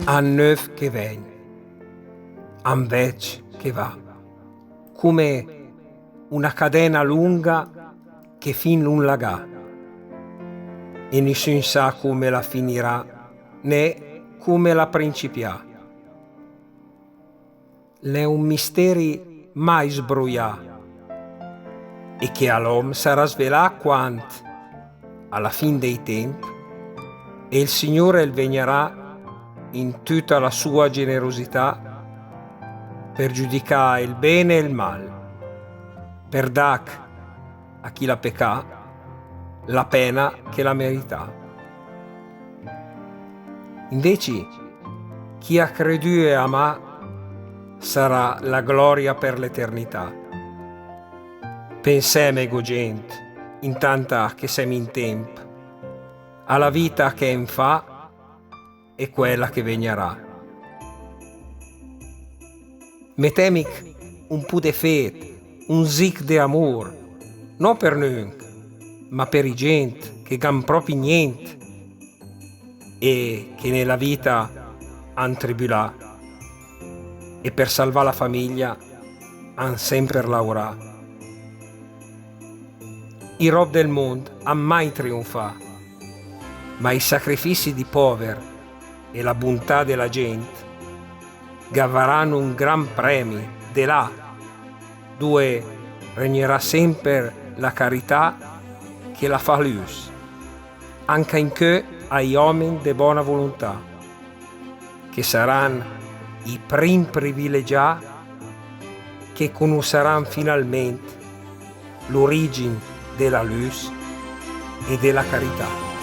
un neuf che ven, un vec che va, come una catena lunga che fin non lagà, e nessun sa come la finirà né come la principià. L'è un misteri mai sbroià e che all'om sarà svelà quant alla fin dei tempi e il Signore il vegnerà in tutta la sua generosità per giudicare il bene e il mal, per dac a chi la peccà la pena che la merità. Invece chi ha creduto e amà sarà la gloria per l'eternità. Pensemego gente, in tanta che siamo in tempo, alla vita che in fa e quella che vegnerà. Metemic un po' de fede, un zic de amor, non per noi, ma per i gente che gan proprio niente e che nella vita han tribulà e per salvare la famiglia han sempre lavorà. I rob del mondo han mai trionfà, ma i sacrifici di poveri e la bontà della gente gavaranno un gran premio de là, dove regnerà sempre la carità che la fa luz, anche in che ai uomini di buona volontà, che saranno i primi privilegiati che conosceranno finalmente l'origine della luz e della carità.